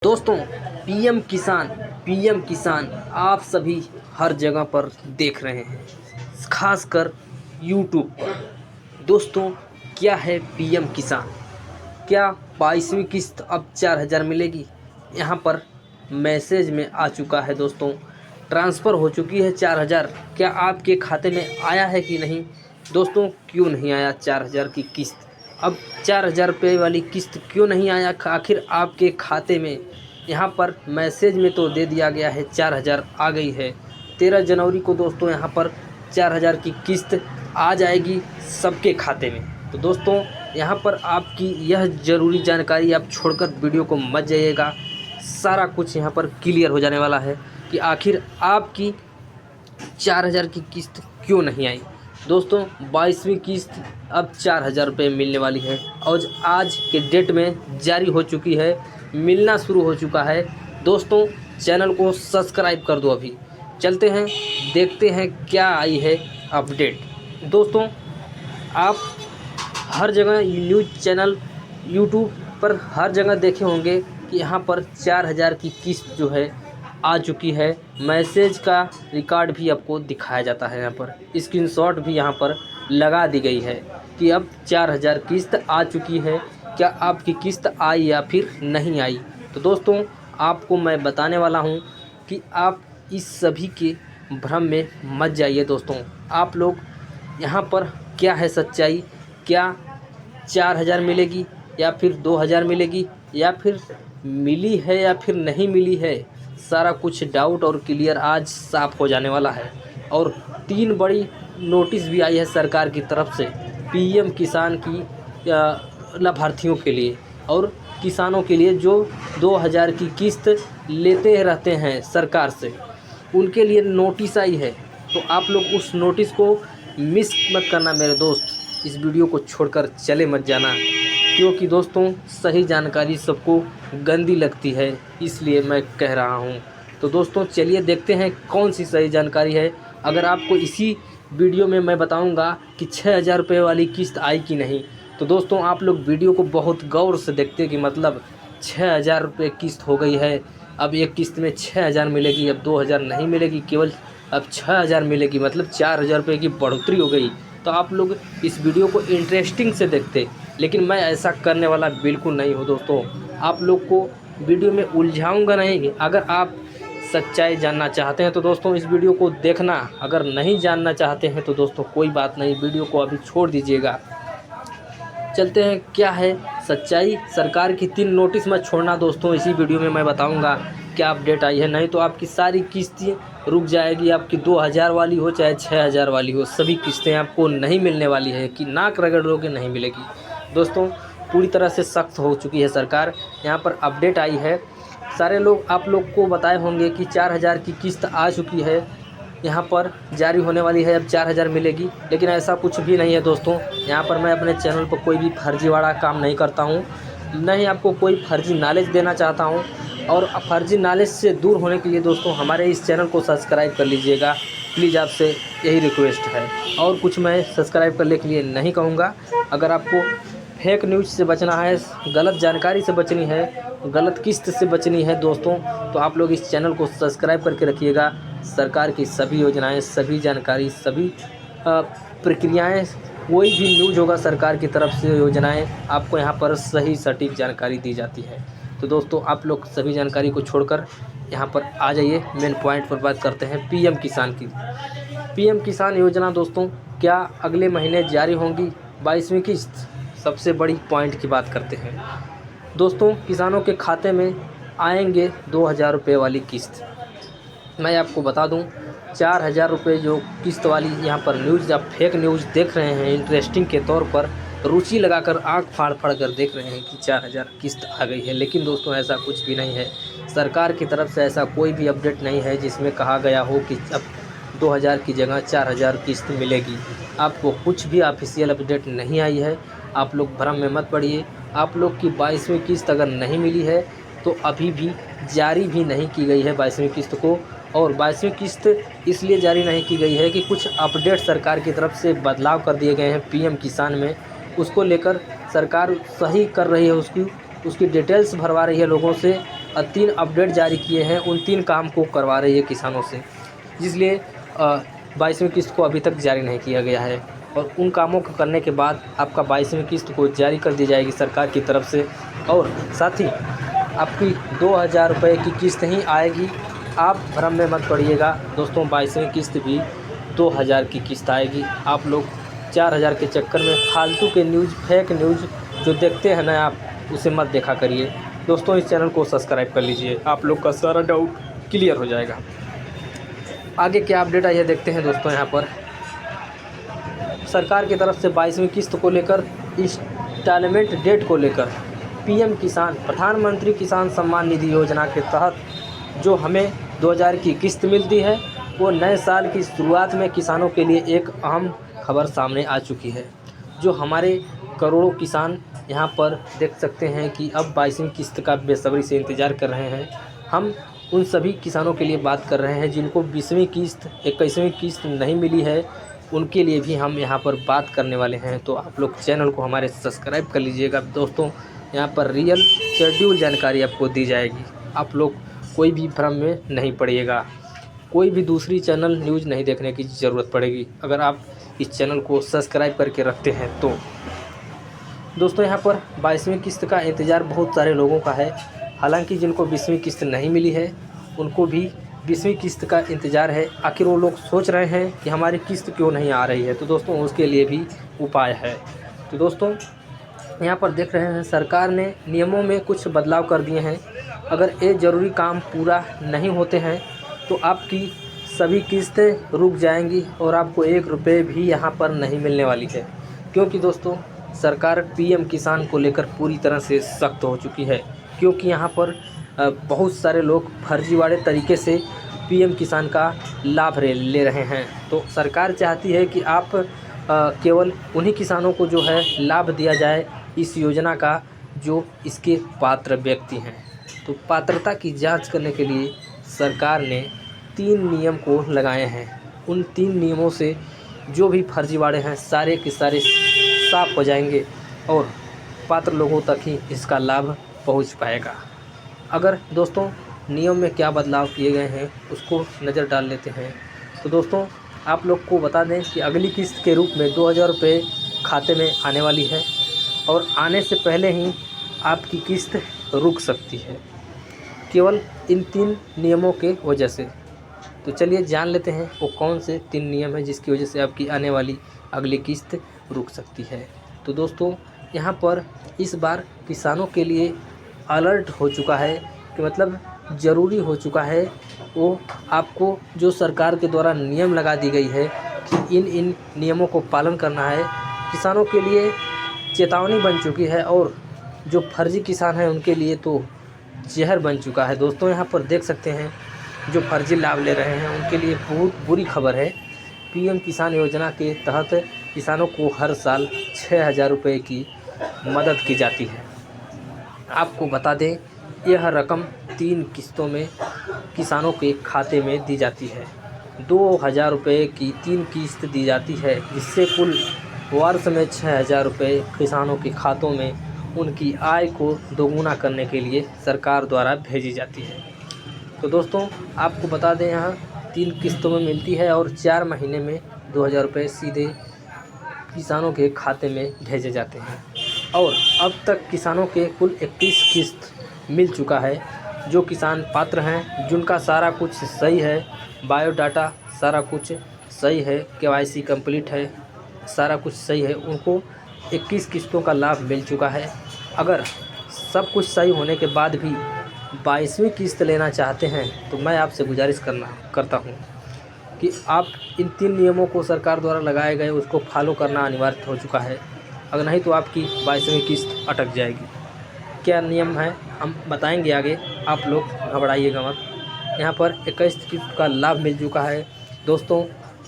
दोस्तों पीएम किसान आप सभी हर जगह पर देख रहे हैं, खासकर यूट्यूब पर। दोस्तों, क्या है पीएम किसान? क्या 22वीं किस्त अब 4000 मिलेगी? यहाँ पर मैसेज में आ चुका है दोस्तों, ट्रांसफ़र हो चुकी है 4000। क्या आपके खाते में आया है कि नहीं? दोस्तों, क्यों नहीं आया 4000 की किस्त? अब 4000 रुपये वाली किस्त क्यों नहीं आया आखिर आपके खाते में? यहाँ पर मैसेज में तो दे दिया गया है 4000 आ गई है। 13 जनवरी को दोस्तों यहाँ पर 4000 की किस्त आ जाएगी सबके खाते में। तो दोस्तों, यहाँ पर आपकी यह ज़रूरी जानकारी आप छोड़कर वीडियो को मत जाइएगा। सारा कुछ यहाँ पर क्लियर हो जाने वाला है कि आखिर आपकी 4000 की किस्त क्यों नहीं आई। दोस्तों, 22वीं किस्त अब 4000 रुपये मिलने वाली है और आज के डेट में जारी हो चुकी है, मिलना शुरू हो चुका है। दोस्तों, चैनल को सब्सक्राइब कर दो। अभी चलते हैं, देखते हैं क्या आई है अपडेट। दोस्तों, आप हर जगह न्यूज़ चैनल यूट्यूब पर हर जगह देखे होंगे कि यहाँ पर 4000 की किस्त जो है आ चुकी है। मैसेज का रिकॉर्ड भी आपको दिखाया जाता है, यहाँ पर स्क्रीनशॉट भी यहाँ पर लगा दी गई है कि अब 4000 किस्त आ चुकी है। क्या आपकी किस्त आई या फिर नहीं आई? तो दोस्तों, आपको मैं बताने वाला हूँ कि आप इस सभी के भ्रम में मत जाइए। दोस्तों, आप लोग यहाँ पर क्या है सच्चाई? क्या 4000 मिलेगी या फिर 2000 मिलेगी या फिर मिली है या फिर नहीं मिली है? सारा कुछ डाउट और क्लियर आज साफ हो जाने वाला है। और 3 बड़ी नोटिस भी आई है सरकार की तरफ से पीएम किसान की लाभार्थियों के लिए और किसानों के लिए जो 2000 की किस्त लेते रहते हैं सरकार से, उनके लिए नोटिस आई है। तो आप लोग उस नोटिस को मिस मत करना मेरे दोस्त। इस वीडियो को छोड़कर चले मत जाना, क्योंकि दोस्तों सही जानकारी सबको गंदी लगती है, इसलिए मैं कह रहा हूँ। तो दोस्तों, चलिए देखते हैं कौन सी सही जानकारी है। अगर आपको इसी वीडियो में मैं बताऊंगा कि 6000 रुपये वाली किस्त आई कि नहीं, तो दोस्तों आप लोग वीडियो को बहुत गौर से देखते कि मतलब 6000 रुपये किस्त हो गई है। अब एक किस्त में 6000 मिलेगी, अब 2000 नहीं मिलेगी, केवल अब 6000 मिलेगी, मतलब 4000 रुपये की बढ़ोतरी हो गई। तो आप लोग इस वीडियो को इंटरेस्टिंग से देखते, लेकिन मैं ऐसा करने वाला बिल्कुल नहीं हूँ। दोस्तों, आप लोग को वीडियो में उलझाऊंगा नहीं। अगर आप सच्चाई जानना चाहते हैं तो दोस्तों इस वीडियो को देखना, अगर नहीं जानना चाहते हैं तो दोस्तों कोई बात नहीं, वीडियो को अभी छोड़ दीजिएगा। चलते हैं, क्या है सच्चाई। सरकार की 3 नोटिस मत छोड़ना दोस्तों, इसी वीडियो में मैं बताऊंगा क्या अपडेट आई है। नहीं तो आपकी सारी किस्तें रुक जाएगी, आपकी 2000 वाली हो चाहे 6000 वाली हो, सभी किस्तें आपको नहीं मिलने वाली है कि नाक रगड़ लोगे नहीं मिलेगी। दोस्तों, पूरी तरह से सख्त हो चुकी है सरकार। यहाँ पर अपडेट आई है, सारे लोग आप लोग को बताए होंगे कि 4000 की किस्त आ चुकी है, यहाँ पर जारी होने वाली है, अब 4000 मिलेगी। लेकिन ऐसा कुछ भी नहीं है दोस्तों। यहाँ पर मैं अपने चैनल पर कोई भी फर्जीवाड़ा काम नहीं करता हूँ, नहीं आपको कोई फर्जी नॉलेज देना चाहता हूँ। और फर्जी नॉलेज से दूर होने के लिए दोस्तों हमारे इस चैनल को सब्सक्राइब कर लीजिएगा, प्लीज़, आपसे यही रिक्वेस्ट है। और कुछ मैं सब्सक्राइब करने के लिए नहीं कहूँगा। अगर आपको फेक न्यूज़ से बचना है, गलत जानकारी से बचनी है, गलत किस्त से बचनी है दोस्तों, तो आप लोग इस चैनल को सब्सक्राइब करके रखिएगा। सरकार की सभी योजनाएं, सभी जानकारी, सभी प्रक्रियाएं, कोई भी न्यूज़ होगा सरकार की तरफ से योजनाएं, आपको यहाँ पर सही सटीक जानकारी दी जाती है। तो दोस्तों, आप लोग सभी जानकारी को छोड़कर यहाँ पर आ जाइए, मेन पॉइंट पर बात करते हैं पीएम किसान की। पीएम किसान योजना दोस्तों क्या अगले महीने जारी होंगी 22वीं किस्त? सबसे बड़ी पॉइंट की बात करते हैं दोस्तों, किसानों के खाते में आएंगे 2000 रुपये वाली किस्त। मैं आपको बता दूं, 4000 रुपये जो किस्त वाली यहाँ पर न्यूज़, आप फेक न्यूज़ देख रहे हैं, इंटरेस्टिंग के तौर पर रुचि लगाकर आंख फाड़ फाड़ कर देख रहे हैं कि 4000 किस्त आ गई है। लेकिन दोस्तों ऐसा कुछ भी नहीं है। सरकार की तरफ से ऐसा कोई भी अपडेट नहीं है जिसमें कहा गया हो कि अब 2000 की जगह 4000 किस्त मिलेगी। आपको कुछ भी ऑफिशियल अपडेट नहीं आई है। आप लोग भ्रम में मत पड़िए। आप लोग की 22वीं किस्त अगर नहीं मिली है तो अभी भी जारी भी नहीं की गई है 22वीं किस्त को। और 22वीं किस्त इसलिए जारी नहीं की गई है कि कुछ अपडेट सरकार की तरफ से बदलाव कर दिए गए हैं पीएम किसान में, उसको लेकर सरकार सही कर रही है, उसकी डिटेल्स भरवा रही है लोगों से 3 अपडेट जारी किए हैं, उन 3 काम को करवा रही है किसानों से, इसलिए 22वीं किस्त को अभी तक जारी नहीं किया गया है। और उन कामों को करने के बाद आपका 22वीं किस्त को जारी कर दी जाएगी सरकार की तरफ से, और साथ ही आपकी 2000 रुपये की किस्त ही आएगी। आप भ्रम में मत पड़िएगा दोस्तों, 22वीं किस्त भी 2000 की किस्त आएगी। आप लोग 4000 के चक्कर में फालतू के न्यूज़, फेक न्यूज़ जो देखते हैं ना आप, उसे मत देखा करिए दोस्तों। इस चैनल को सब्सक्राइब कर लीजिए, आप लोग का सारा डाउट क्लियर हो जाएगा। आगे क्या अपडेट आई है देखते हैं दोस्तों। यहाँ पर सरकार की तरफ से 22वीं किस्त को लेकर, इंस्टॉलमेंट डेट को लेकर, पीएम किसान, प्रधानमंत्री किसान सम्मान निधि योजना के तहत जो हमें 2000 की किस्त मिलती है, वो नए साल की शुरुआत में किसानों के लिए एक अहम खबर सामने आ चुकी है। जो हमारे करोड़ों किसान यहाँ पर देख सकते हैं कि अब 22वीं किस्त का बेसब्री से इंतज़ार कर रहे हैं। हम उन सभी किसानों के लिए बात कर रहे हैं जिनको 20वीं किस्त, 21वीं किस्त नहीं मिली है, उनके लिए भी हम यहाँ पर बात करने वाले हैं। तो आप लोग चैनल को हमारे सब्सक्राइब कर लीजिएगा दोस्तों। यहाँ पर रियल शेड्यूल जानकारी आपको दी जाएगी, आप लोग कोई भी भ्रम में नहीं पड़िएगा, कोई भी दूसरी चैनल न्यूज़ नहीं देखने की ज़रूरत पड़ेगी अगर आप इस चैनल को सब्सक्राइब करके रखते हैं तो। दोस्तों यहाँ पर 22वीं किस्त का इंतज़ार बहुत सारे लोगों का है। हालांकि जिनको 20वीं किस्त नहीं मिली है उनको भी 20वीं किस्त का इंतज़ार है। आखिर वो लोग सोच रहे हैं कि हमारी किस्त क्यों नहीं आ रही है, तो दोस्तों उसके लिए भी उपाय है। तो दोस्तों यहाँ पर देख रहे हैं सरकार ने नियमों में कुछ बदलाव कर दिए हैं। अगर ये ज़रूरी काम पूरा नहीं होते हैं तो आपकी सभी किस्तें रुक जाएंगी और आपको 1 रुपये भी यहाँ पर नहीं मिलने वाली है। क्योंकि दोस्तों सरकार पीएम किसान को लेकर पूरी तरह से सख्त हो चुकी है। क्योंकि यहाँ पर बहुत सारे लोग फर्जीवाड़े तरीके से पीएम किसान का लाभ ले रहे हैं। तो सरकार चाहती है कि आप केवल उन्हीं किसानों को जो है लाभ दिया जाए इस योजना का जो इसके पात्र व्यक्ति हैं। तो पात्रता की जांच करने के लिए सरकार ने 3 नियम को लगाए हैं। उन 3 नियमों से जो भी फर्जीवाड़े हैं सारे के सारे साफ हो जाएंगे और पात्र लोगों तक ही इसका लाभ पहुंच पाएगा। अगर दोस्तों नियम में क्या बदलाव किए गए हैं उसको नज़र डाल लेते हैं। तो दोस्तों आप लोग को बता दें कि अगली किस्त के रूप में 2000 रुपये खाते में आने वाली है और आने से पहले ही आपकी किस्त रुक सकती है, केवल इन 3 नियमों के वजह से। तो चलिए जान लेते हैं वो कौन से 3 नियम हैं जिसकी वजह से आपकी आने वाली अगली किस्त रुक सकती है। तो दोस्तों यहाँ पर इस बार किसानों के लिए अलर्ट हो चुका है कि मतलब ज़रूरी हो चुका है, वो आपको जो सरकार के द्वारा नियम लगा दी गई है कि इन नियमों को पालन करना है, किसानों के लिए चेतावनी बन चुकी है और जो फर्जी किसान हैं उनके लिए तो जहर बन चुका है। दोस्तों यहाँ पर देख सकते हैं जो फर्जी लाभ ले रहे हैं उनके लिए बहुत बुरी खबर है। पीएम किसान योजना के तहत किसानों को हर साल 6000 रुपये की मदद की जाती है। आपको बता दें यह रकम 3 किस्तों में किसानों के खाते में दी जाती है। 2000 रुपये की 3 किस्त दी जाती है, जिससे कुल वर्ष में 6000 रुपये किसानों के खातों में उनकी आय को दोगुना करने के लिए सरकार द्वारा भेजी जाती है। तो दोस्तों आपको बता दें यहाँ 3 किस्तों में मिलती है और 4 महीने में 2000 रुपये सीधे किसानों के खाते में भेजे जाते हैं। और अब तक किसानों के कुल 21 किस्त मिल चुका है। जो किसान पात्र हैं, जिनका सारा कुछ सही है, बायोडाटा सारा कुछ सही है, केवाईसी कंप्लीट है, सारा कुछ सही है, उनको 21 किस्तों का लाभ मिल चुका है। अगर सब कुछ सही होने के बाद भी 22वीं किस्त लेना चाहते हैं तो मैं आपसे गुजारिश करता हूं कि आप इन 3 नियमों को सरकार द्वारा लगाए गए उसको फॉलो करना अनिवार्य हो चुका है। अगर नहीं तो आपकी 22वीं किस्त अटक जाएगी। क्या नियम है हम बताएंगे आगे, आप लोग घबराइएगा मत। यहाँ पर 21 किस्त का लाभ मिल चुका है। दोस्तों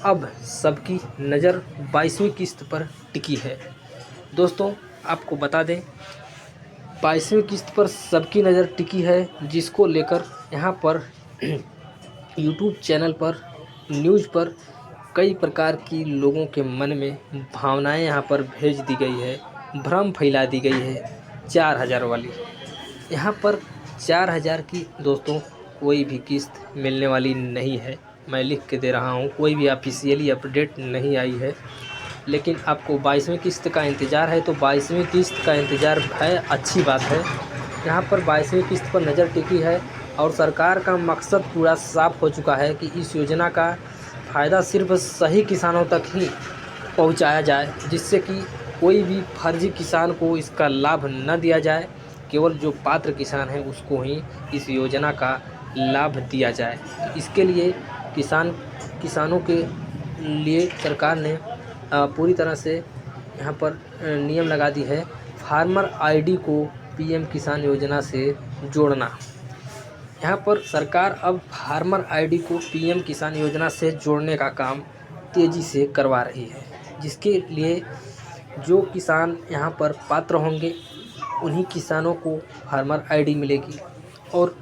अब सबकी नज़र 22वीं किस्त पर टिकी है। दोस्तों आपको बता दें 22वीं किस्त पर सबकी नज़र टिकी है, जिसको लेकर यहाँ पर यूट्यूब चैनल पर, न्यूज़ पर कई प्रकार की लोगों के मन में भावनाएं यहाँ पर भेज दी गई है, भ्रम फैला दी गई है 4000 वाली। यहाँ पर 4,000 की दोस्तों कोई भी किस्त मिलने वाली नहीं है। मैं लिख के दे रहा हूँ, कोई भी ऑफिशियली अपडेट नहीं आई है। लेकिन आपको 22वीं किस्त का इंतज़ार है तो 22वीं किस्त का इंतज़ार है, अच्छी बात है। यहाँ पर 22वीं किस्त पर नज़र टिकी है और सरकार का मकसद पूरा साफ हो चुका है कि इस योजना का फ़ायदा सिर्फ सही किसानों तक ही पहुँचाया जाए, जिससे कि कोई भी फर्जी किसान को इसका लाभ न दिया जाए। केवल जो पात्र किसान है उसको ही इस योजना का लाभ दिया जाए। तो इसके लिए किसानों के लिए सरकार ने पूरी तरह से यहाँ पर नियम लगा दी है, फार्मर आईडी को पीएम किसान योजना से जोड़ना। यहाँ पर सरकार अब फार्मर आईडी को पीएम किसान योजना से जोड़ने का काम तेज़ी से करवा रही है, जिसके लिए जो किसान यहाँ पर पात्र होंगे उन्हीं किसानों को फार्मर आईडी मिलेगी, और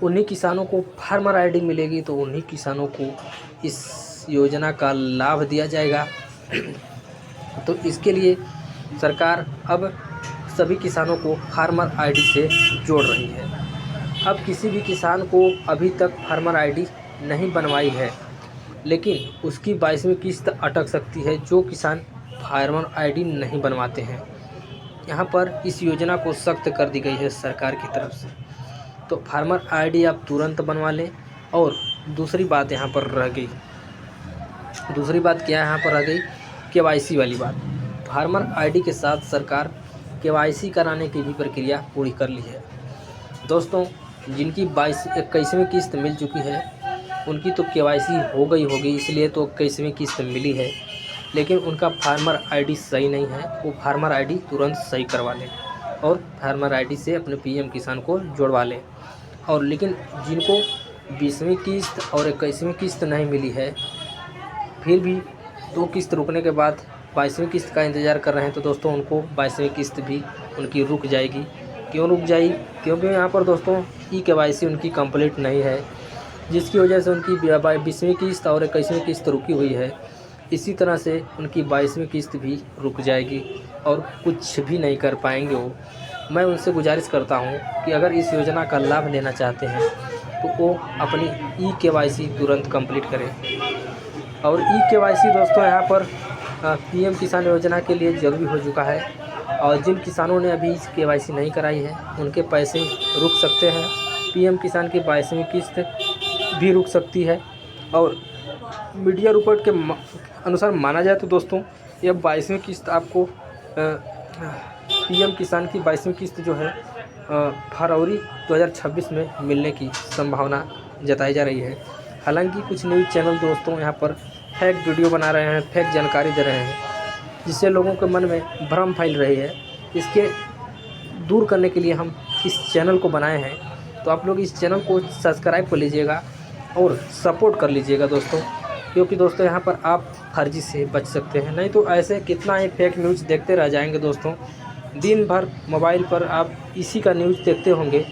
उन्हीं किसानों को फार्मर आईडी मिलेगी तो उन्हीं किसानों को इस योजना का लाभ दिया जाएगा। तो इसके लिए सरकार अब सभी किसानों को फार्मर आईडी से जोड़ रही है। अब किसी भी किसान को अभी तक फार्मर आईडी नहीं बनवाई है, लेकिन उसकी 22वीं किस्त अटक सकती है जो किसान फार्मर आईडी नहीं बनवाते हैं। यहाँ पर इस योजना को सख्त कर दी गई है सरकार की तरफ से, तो फार्मर आईडी आप तुरंत बनवा लें। और दूसरी बात यहाँ पर रह गई, दूसरी बात क्या यहाँ पर रह गई, केवाईसी वाली बात। फार्मर आईडी के साथ सरकार केवाईसी कराने की भी प्रक्रिया पूरी कर ली है। दोस्तों, जिनकी 21वीं किस्त मिल चुकी है उनकी तो केवाईसी हो गई होगी, इसलिए तो 21वीं किस्त मिली है, लेकिन उनका फार्मर आईडी सही नहीं है। वो फार्मर आईडी तुरंत सही करवा लें और फार्मर आईडी से अपने पीएम किसान को जोड़वा लें। और लेकिन जिनको 20वीं किस्त और 21वीं किस्त नहीं मिली है, फिर भी 2 किस्त रुकने के बाद 22वीं किस्त का इंतज़ार कर रहे हैं, तो दोस्तों उनको 22वीं किस्त भी उनकी रुक जाएगी। क्यों रुक जाएगी? क्योंकि यहाँ पर दोस्तों केवाईसी उनकी कंप्लीट नहीं है, जिसकी वजह से उनकी 20वीं किस्त और 21वीं किस्त रुकी हुई है। इसी तरह से उनकी 22वीं किस्त भी रुक जाएगी और कुछ भी नहीं कर पाएंगे वो। मैं उनसे गुजारिश करता हूँ कि अगर इस योजना का लाभ लेना चाहते हैं तो वो अपनी केवाईसी तुरंत कंप्लीट करें। और केवाईसी दोस्तों यहाँ पर पीएम किसान योजना के लिए ज़रूरी हो चुका है, और जिन किसानों ने अभी केवाईसी नहीं कराई है उनके पैसे रुक सकते हैं। पीएम किसान की 22वीं किस्त भी रुक सकती है। और मीडिया रिपोर्ट के अनुसार माना जाए तो दोस्तों यह 22वीं किस्त आपको पीएम किसान की 22वीं किस्त जो है फरवरी 2026 में मिलने की संभावना जताई जा रही है। हालांकि कुछ न्यूज़ चैनल दोस्तों यहाँ पर फेक वीडियो बना रहे हैं, फेक जानकारी दे रहे हैं, जिससे लोगों के मन में भ्रम फैल रही है। इसके दूर करने के लिए हम इस चैनल को बनाए हैं, तो आप लोग इस चैनल को सब्सक्राइब कर लीजिएगा और सपोर्ट कर लीजिएगा दोस्तों, क्योंकि दोस्तों यहाँ पर आप फर्जी से बच सकते हैं। नहीं तो ऐसे कितना ही फेक न्यूज़ देखते रह जाएंगे दोस्तों। दिन भर मोबाइल पर आप इसी का न्यूज़ देखते होंगे,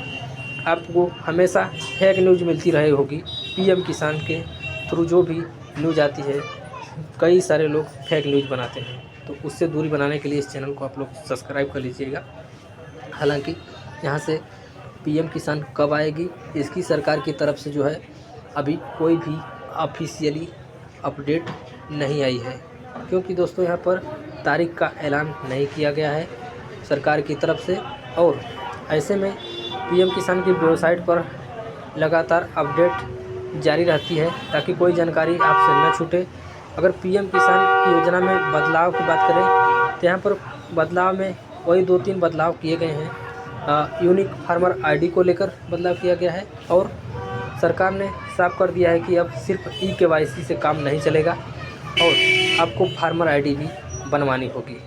आपको हमेशा फेक न्यूज़ मिलती रही होगी। पीएम किसान के थ्रू जो भी न्यूज़ आती है, कई सारे लोग फेक न्यूज़ बनाते हैं, तो उससे दूरी बनाने के लिए इस चैनल को आप लोग सब्सक्राइब कर लीजिएगा। हालांकि यहाँ से पीएम किसान कब आएगी इसकी सरकार की तरफ से जो है अभी कोई भी ऑफिशियली अपडेट नहीं आई है, क्योंकि दोस्तों यहाँ पर तारीख का ऐलान नहीं किया गया है सरकार की तरफ से। और ऐसे में पीएम किसान की वेबसाइट पर लगातार अपडेट जारी रहती है ताकि कोई जानकारी आपसे न छूटे। अगर पीएम किसान की योजना में बदलाव की बात करें तो यहाँ पर बदलाव में वही 2-3 बदलाव किए गए हैं। यूनिक फार्मर आईडी को लेकर बदलाव किया गया है, और सरकार ने साफ कर दिया है कि अब सिर्फ केवाईसी से काम नहीं चलेगा और आपको फार्मर आईडी भी बनवानी होगी।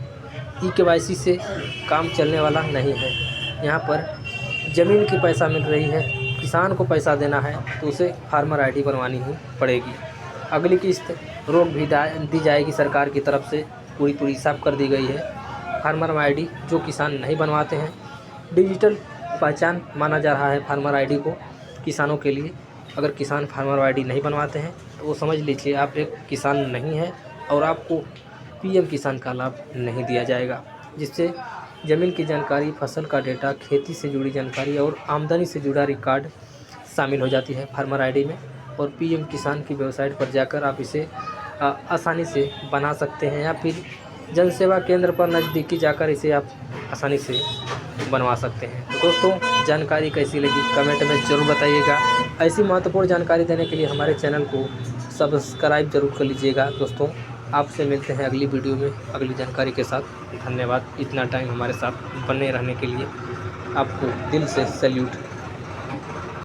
केवाईसी से काम चलने वाला नहीं है। यहाँ पर ज़मीन की पैसा मिल रही है, किसान को पैसा देना है तो उसे फार्मर आईडी बनवानी ही पड़ेगी। अगली किस्त रोक भी दी जाएगी सरकार की तरफ से, पूरी साफ कर दी गई है। फार्मर आईडी जो किसान नहीं बनवाते हैं, डिजिटल पहचान माना जा रहा है फार्मर आईडी को किसानों के लिए। अगर किसान फार्मर आईडी नहीं बनवाते हैं तो वो समझ लीजिए आप एक किसान नहीं है और आपको पीएम किसान का लाभ नहीं दिया जाएगा, जिससे ज़मीन की जानकारी, फसल का डेटा, खेती से जुड़ी जानकारी और आमदनी से जुड़ा रिकॉर्ड शामिल हो जाती है फार्मर आईडी में। और पीएम किसान की वेबसाइट पर जाकर आप इसे आसानी से बना सकते हैं, या फिर जन सेवा केंद्र पर नज़दीकी जाकर इसे आप आसानी से बनवा सकते हैं। तो दोस्तों, जानकारी कैसी लगी कमेंट में ज़रूर बताइएगा। ऐसी महत्वपूर्ण जानकारी देने के लिए हमारे चैनल को सब्सक्राइब जरूर कर लीजिएगा। दोस्तों, आपसे मिलते हैं अगली वीडियो में अगली जानकारी के साथ। धन्यवाद इतना टाइम हमारे साथ बने रहने के लिए, आपको दिल से सैल्यूट।